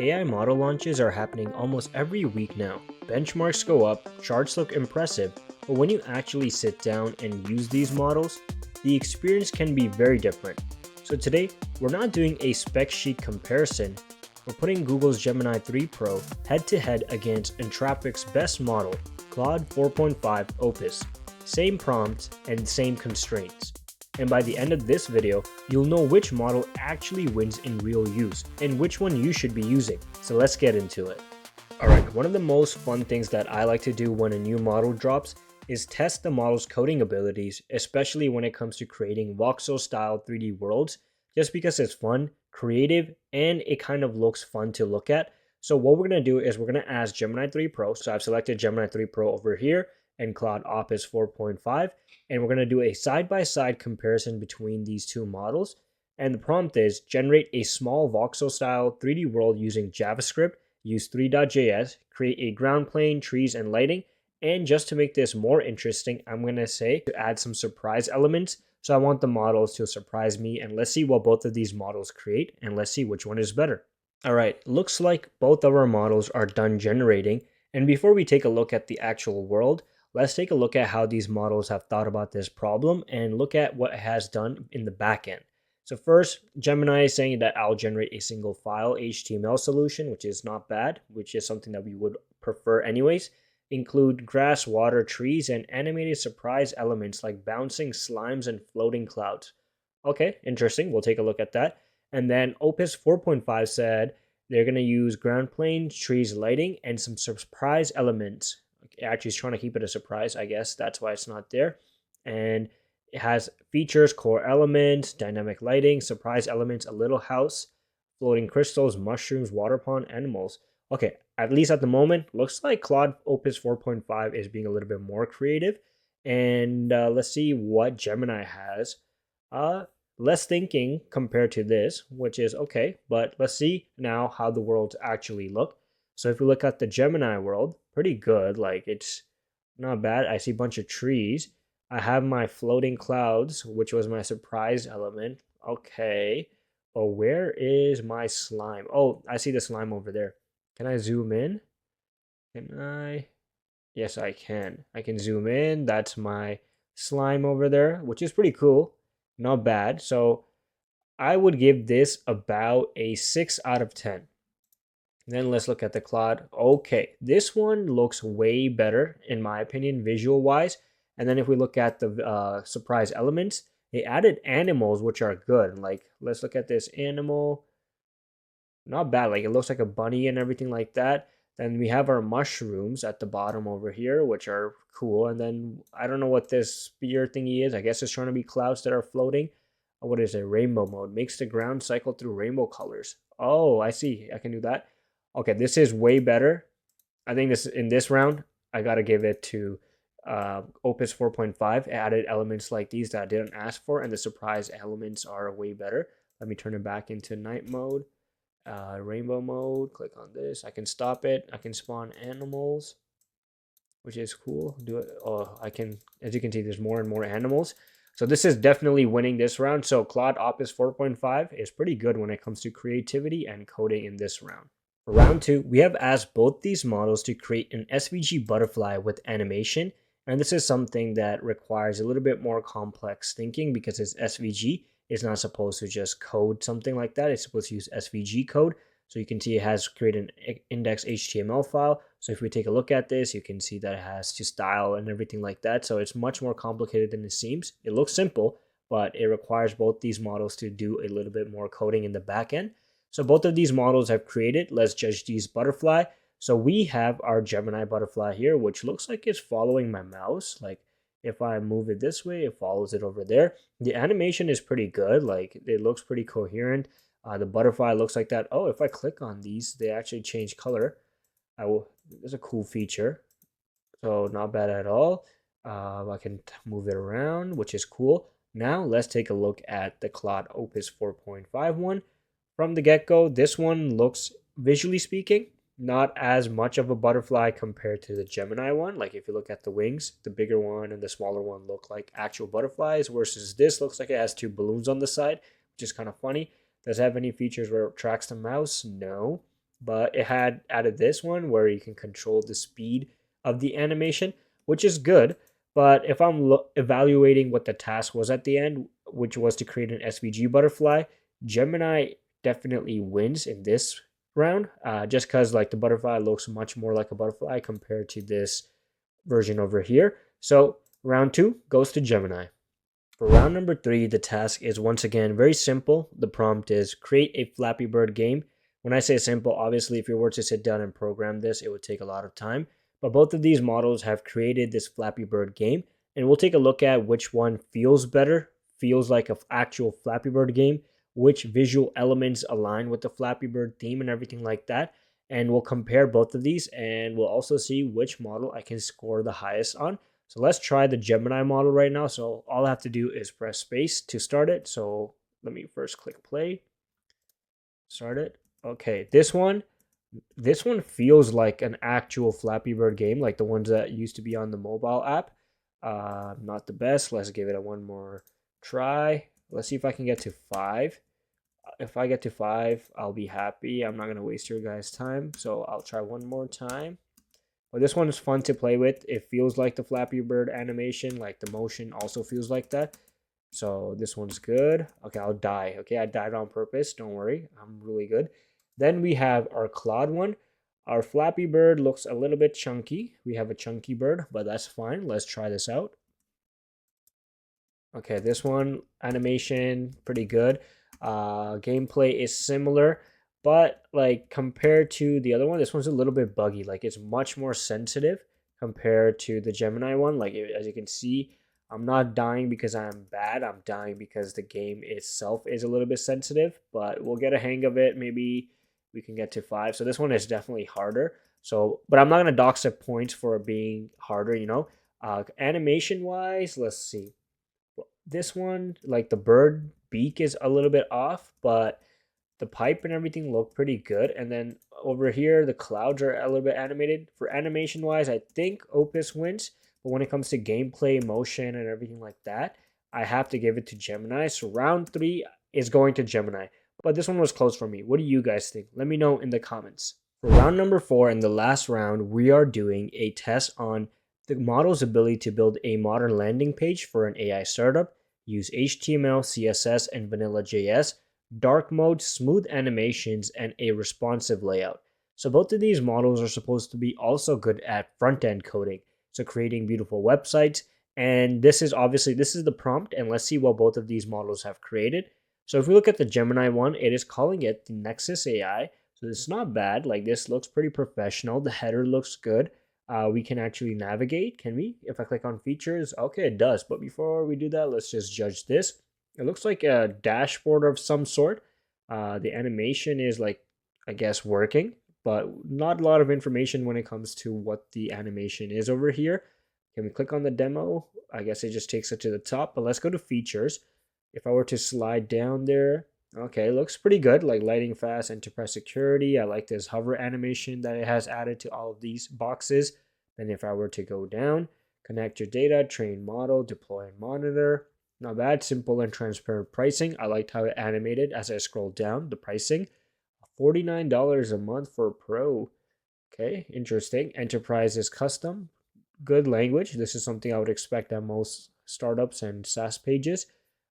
AI model launches are happening almost every week now. Benchmarks go up, charts look impressive, but when you actually sit down and use these models, the experience can be very different. So today, we're not doing a spec sheet comparison, we're putting Google's Gemini 3 Pro head to head against Anthropic's best model, Claude 4.5 Opus. Same prompts and same constraints. And by the end of this video, you'll know which model actually wins in real use and which one you should be using. So let's get into it. Alright, one of the most fun things that I like to do when a new model drops is test the model's coding abilities, especially when it comes to creating voxel style 3D worlds, just because it's fun, creative, and it kind of looks fun to look at. So what we're going to do is we're going to ask Gemini 3 Pro. So I've selected Gemini 3 Pro over here and Claude Opus 4.5. And we're going to do a side-by-side comparison between these two models. And the prompt is generate a small voxel style 3D world using JavaScript, use 3.js, create a ground plane, trees, and lighting. And just to make this more interesting, I'm going to say to add some surprise elements. So I want the models to surprise me, and let's see what both of these models create, and let's see which one is better. All right, looks like both of our models are done generating. And before we take a look at the actual world, let's take a look at how these models have thought about this problem and look at what it has done in the backend. So first, Gemini is saying that I'll generate a single file HTML solution, which is not bad, which is something that we would prefer anyways. Include grass, water, trees, and animated surprise elements like bouncing slimes and floating clouds. Okay, interesting. We'll take a look at that. And then Opus 4.5 said they're going to use ground planes, trees, lighting, and some surprise elements. Actually, it's trying to keep it a surprise, I guess. That's why it's not there. And it has features, core elements, dynamic lighting, surprise elements, a little house, floating crystals, mushrooms, water pond, animals. Okay, at least at the moment, looks like Claude Opus 4.5 is being a little bit more creative. And let's see what Gemini has. Less thinking compared to this, which is okay. But let's see now how the worlds actually look. So if we look at the Gemini world, pretty good. Like, it's not bad. I see a bunch of trees. I have my floating clouds, which was my surprise element. Okay. But where is my slime? Oh, I see the slime over there. Can I zoom in? Can I? Yes, I can. I can zoom in. That's my slime over there, which is pretty cool. Not bad. So I would give this about a 6 out of 10. Then let's look at the Claude. Okay, this one looks way better in my opinion, visual wise. And then if we look at the surprise elements, they added animals, which are good. Like, let's look at this animal. Not bad. Like, it looks like a bunny and everything like that. Then we have our mushrooms at the bottom over here, which are cool. And then I don't know what this spear thingy is. I guess it's trying to be clouds that are floating. What is it? Rainbow mode. Makes the ground cycle through rainbow colors. Oh, I see. I can do that. Okay, this is way better. I think this in this round, I gotta give it to Opus 4.5. It added elements like these that I didn't ask for, and the surprise elements are way better. Let me turn it back into night mode, rainbow mode. Click on this. I can stop it. I can spawn animals, which is cool. Do it. Oh, I can. As you can see, there's more and more animals. So this is definitely winning this round. So Claude Opus 4.5 is pretty good when it comes to creativity and coding in this round. For round 2, we have asked both these models to create an SVG butterfly with animation, and this is something that requires a little bit more complex thinking because it's SVG. It's not supposed to just code something like that. It's supposed to use SVG code. So you can see it has created an index HTML file. So if we take a look at this, you can see that it has to style and everything like that. So it's much more complicated than it seems. It looks simple, but it requires both these models to do a little bit more coding in the back end. So both of these models have created. Let's judge these butterfly. So we have our Gemini butterfly here, which looks like it's following my mouse. Like, if I move it this way, it follows it over there. The animation is pretty good. Like, it looks pretty coherent. The butterfly looks like that. Oh, if I click on these, they actually change color. It's a cool feature. So not bad at all. I can move it around, which is cool. Now let's take a look at the Claude Opus 4.5 one. From the get-go, this one looks, visually speaking, not as much of a butterfly compared to the Gemini one. Like, if you look at the wings, the bigger one and the smaller one look like actual butterflies, versus this looks like it has 2 balloons on the side, which is kind of funny. Does it have any features where it tracks the mouse? No. but it had added this one where you can control the speed of the animation, which is good. But if I'm evaluating what the task was at the end, which was to create an SVG butterfly, Gemini definitely wins in this round, just because like the butterfly looks much more like a butterfly compared to this version over here. So round 2 goes to Gemini. For round number 3, the task is once again very simple. The prompt is create a Flappy Bird game. When I say simple, obviously if you were to sit down and program this, it would take a lot of time. But both of these models have created this Flappy Bird game, and we'll take a look at which one feels better, feels like an actual Flappy Bird game, which visual elements align with the Flappy Bird theme and everything like that. And we'll compare both of these, and we'll also see which model I can score the highest on. So let's try the Gemini model right now. So all I have to do is press space to start it. So let me first click play, start it. Okay, this one feels like an actual Flappy Bird game, like the ones that used to be on the mobile app. Not the best. Let's give it a one more try. Let's see if I can get to 5. If I get to 5, I'll be happy. I'm not going to waste your guys' time. So I'll try one more time. But this one is fun to play with. It feels like the Flappy Bird animation, like the motion also feels like that. So this one's good. Okay, I'll die. Okay, I died on purpose. Don't worry, I'm really good. Then we have our Claude one. Our Flappy Bird looks a little bit chunky. We have a chunky bird, but that's fine. Let's try this out. Okay, this one, animation, pretty good. Gameplay is similar, but like compared to the other one, this one's a little bit buggy. Like it's much more sensitive compared to the Gemini one. Like as you can see, I'm not dying because I'm bad. I'm dying because the game itself is a little bit sensitive, but we'll get a hang of it. Maybe we can get to 5. So this one is definitely harder. So, but I'm not gonna dock set points for being harder, you know. Animation wise, let's see. This one, like the bird beak is a little bit off, but the pipe and everything look pretty good. And then over here, the clouds are a little bit animated. For animation wise, I think Opus wins. But when it comes to gameplay, motion, and everything like that, I have to give it to Gemini. So round 3 is going to Gemini. But this one was close for me. What do you guys think? Let me know in the comments. For round number 4 and the last round, we are doing a test on the model's ability to build a modern landing page for an AI startup, use HTML, CSS, and vanilla JS, dark mode, smooth animations, and a responsive layout. So both of these models are supposed to be also good at front-end coding, so creating beautiful websites. And this is the prompt, and let's see what both of these models have created. So if we look at the Gemini one, it is calling it the Nexus AI. So it's not bad. Like this looks pretty professional. The header looks good. We can actually navigate, can we? If I click on features, okay, it does. But before we do that, let's just judge this. It looks like a dashboard of some sort. The animation is like, I guess, working, but not a lot of information when it comes to what the animation is over here. Can we click on the demo? I guess it just takes it to the top, but let's go to features. If I were to slide down there, okay, looks pretty good, like lighting fast, enterprise security. I like this hover animation that it has added to all of these boxes. Then if I were to go down, connect your data, train model, deploy and monitor. Not bad, simple and transparent pricing. I liked how it animated as I scrolled down the pricing. $49 a month for Pro. Okay, interesting. Enterprise is custom. Good language. This is something I would expect at most startups and SaaS pages.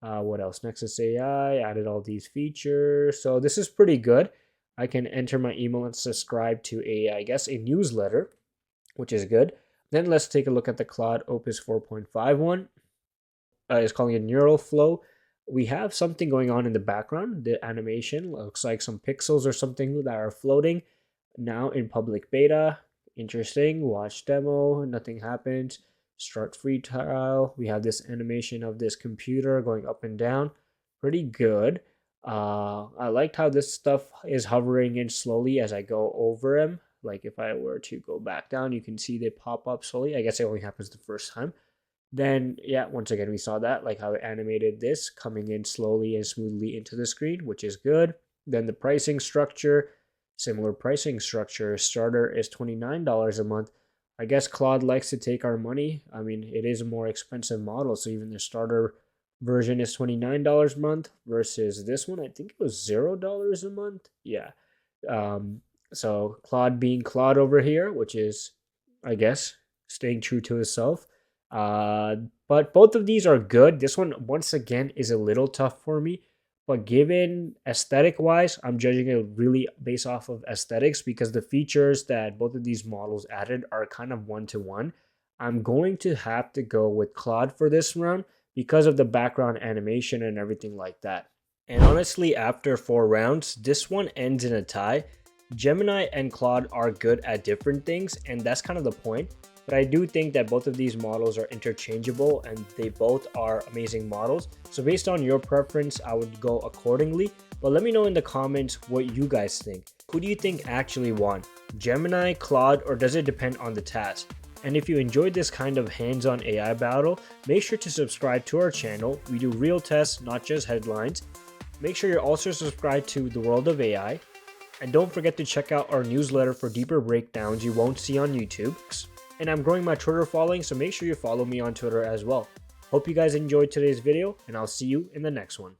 What else? Nexus AI added all these features. So this is pretty good. I can enter my email and subscribe to I guess, a newsletter, which is good. Then let's take a look at the Claude Opus 4.5 one. It's calling it Neural Flow. We have something going on in the background. The animation looks like some pixels or something that are floating. Now in public beta. Interesting. Watch demo. Nothing happens. Start free trial. We have this animation of this computer going up and down. Pretty good. I liked how this stuff is hovering in slowly as I go over them. Like if I were to go back down, you can see they pop up slowly. I guess it only happens the first time. Then, yeah, once again, we saw that, like how it animated this coming in slowly and smoothly into the screen, which is good. Then the pricing structure, similar pricing structure. Starter is $29 a month. I guess Claude likes to take our money. I mean, it is a more expensive model, so even the starter version is $29 a month versus this one, I think it was $0 a month. Yeah. So Claude being Claude over here, which is, I guess, staying true to himself. Uh, but both of these are good. This one, once again, is a little tough for me. But given aesthetic wise, I'm judging it really based off of aesthetics because the features that both of these models added are kind of one to one. I'm going to have to go with Claude for this round because of the background animation and everything like that. And honestly, after 4 rounds, this one ends in a tie. Gemini and Claude are good at different things, and that's kind of the point. But I do think that both of these models are interchangeable and they both are amazing models. So based on your preference, I would go accordingly. But let me know in the comments what you guys think. Who do you think actually won? Gemini, Claude, or does it depend on the task? And if you enjoyed this kind of hands-on AI battle, make sure to subscribe to our channel. We do real tests, not just headlines. Make sure you're also subscribed to The World of AI. And don't forget to check out our newsletter for deeper breakdowns you won't see on YouTube. And I'm growing my Twitter following, so make sure you follow me on Twitter as well. Hope you guys enjoyed today's video, and I'll see you in the next one.